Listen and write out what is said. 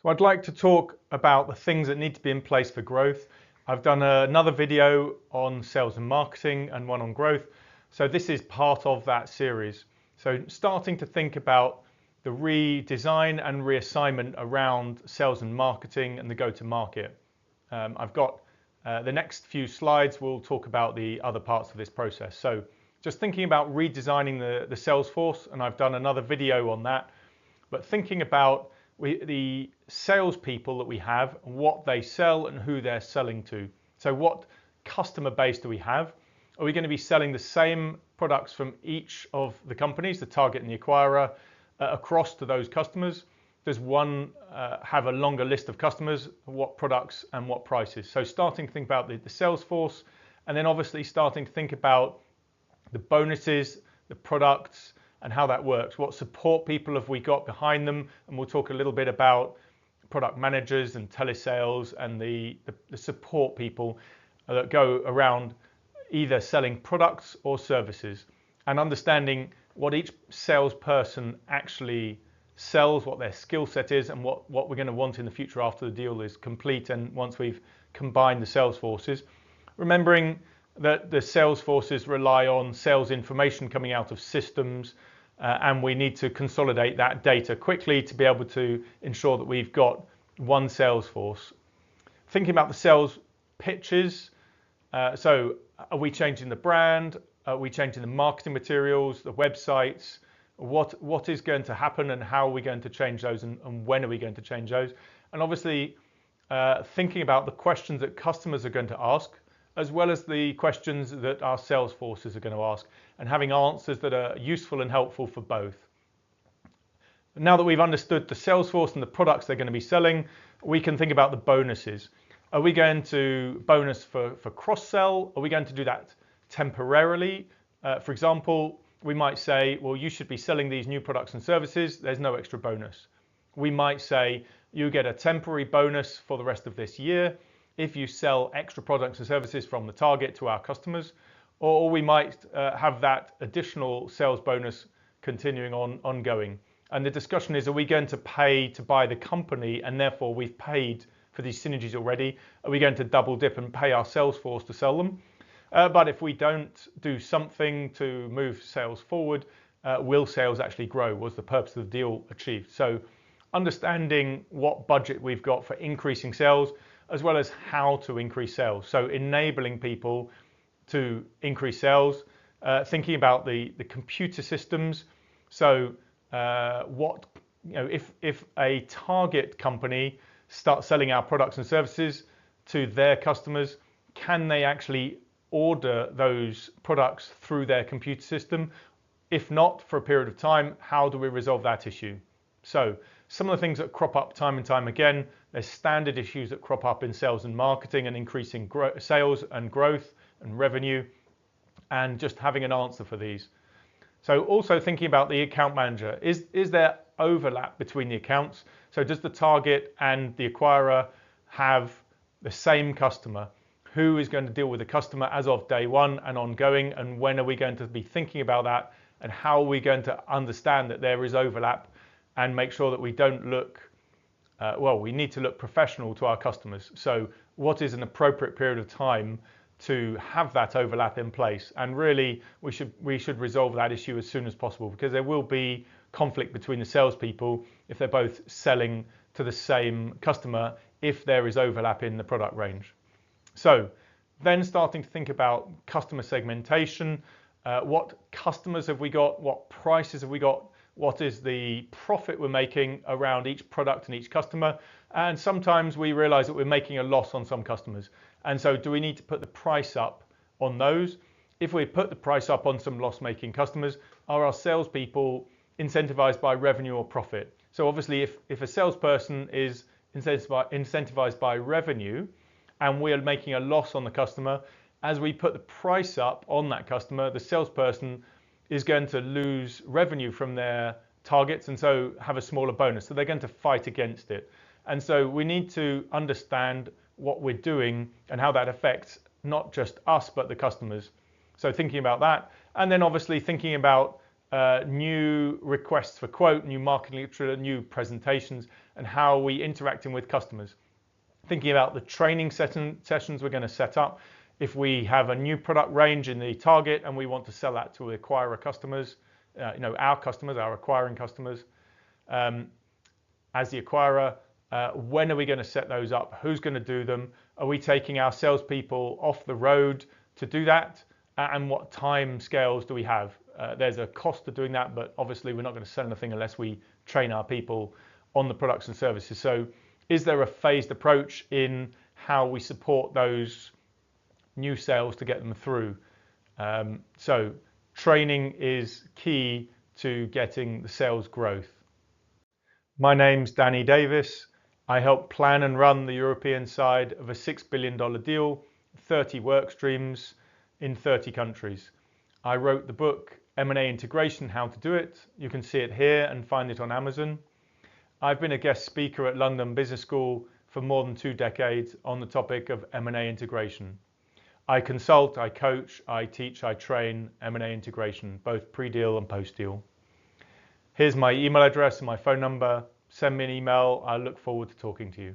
So I'd like to talk about the things that need to be in place for growth. I've done another video on sales and marketing and one on growth. So this is part of that series. So starting to think about the redesign and reassignment around sales and marketing and the go-to-market. I've got the next few slides will talk about the other parts of this process. So just thinking about redesigning the sales force, and I've done another video on that, but thinking about the salespeople that we have, what they sell and who they're selling to. So what customer base do we have? Are we going to be selling the same products from each of the companies, the target and the acquirer, across to those customers? Does one have a longer list of customers, what products and what prices? So starting to think about the sales force, and then obviously starting to think about the bonuses, the products, and how that works. What support people have we got behind them? And we'll talk a little bit about product managers and telesales and the support people that go around either selling products or services, and understanding what each salesperson actually sells, what their skill set is, and what we're going to want in the future after the deal is complete and once we've combined the sales forces. Remembering that the sales forces rely on sales information coming out of systems, and we need to consolidate that data quickly to be able to ensure that we've got one sales force. Thinking about the sales pitches, so are we changing the brand? Are we changing the marketing materials, the websites? What is going to happen and how are we going to change those, and when are we going to change those? And obviously thinking about the questions that customers are going to ask, as well as the questions that our sales forces are going to ask, and having answers that are useful and helpful for both. Now that we've understood the sales force and the products they're going to be selling, we can think about the bonuses. Are we going to bonus for cross-sell? Are we going to do that temporarily? For example, we might say, well, you should be selling these new products and services. There's no extra bonus. We might say, you get a temporary bonus for the rest of this year if you sell extra products and services from the target to our customers, or we might have that additional sales bonus continuing ongoing. And the discussion is, are we going to pay to buy the company and therefore we've paid for these synergies already? Are we going to double dip and pay our sales force to sell them? But if we don't do something to move sales forward, will sales actually grow? Was the purpose of the deal achieved? So understanding what budget we've got for increasing sales, as well as how to increase sales. So enabling people to increase sales, thinking about the computer systems. So if a target company starts selling our products and services to their customers, can they actually order those products through their computer system? If not, for a period of time, how do we resolve that issue? So some of the things that crop up time and time again, there's standard issues that crop up in sales and marketing and increasing sales and growth and revenue, and just having an answer for these. So also thinking about the account manager, is there overlap between the accounts? So does the target and the acquirer have the same customer? Who is going to deal with the customer as of day one and ongoing, and when are we going to be thinking about that, and how are we going to understand that there is overlap and make sure that we don't look, we need to look professional to our customers. So what is an appropriate period of time to have that overlap in place? And really we should resolve that issue as soon as possible, because there will be conflict between the salespeople if they're both selling to the same customer, if there is overlap in the product range. So then starting to think about customer segmentation, what customers have we got, what prices have we got, what is the profit we're making around each product and each customer, and sometimes we realize that we're making a loss on some customers, and so do we need to put the price up on those? If we put the price up on some loss-making customers, are our salespeople incentivized by revenue or profit? So obviously if a salesperson is incentivized by revenue and we are making a loss on the customer, as we put the price up on that customer, the salesperson is going to lose revenue from their targets and so have a smaller bonus. So they're going to fight against it. And so we need to understand what we're doing and how that affects not just us, but the customers. So thinking about that, and then obviously thinking about new requests for quote, new marketing literature, new presentations, and how are we interacting with customers. Thinking about the training sessions we're going to set up. If we have a new product range in the target and we want to sell that to acquirer customers, our customers, our acquiring customers, as the acquirer, when are we going to set those up? Who's going to do them? Are we taking our salespeople off the road to do that? And what time scales do we have? There's a cost to doing that, but obviously we're not going to sell anything unless we train our people on the products and services. So is there a phased approach in how we support those new sales to get them through? So training is key to getting the sales growth. My name's Danny Davis. I help plan and run the European side of a $6 billion deal, 30 work streams in 30 countries. I wrote the book M&A Integration, How to Do It. You can see it here and find it on Amazon. I've been a guest speaker at London Business School for more than 2 decades on the topic of M&A integration. I consult, I coach, I teach, I train M&A integration, both pre-deal and post-deal. Here's my email address and my phone number. Send me an email. I look forward to talking to you.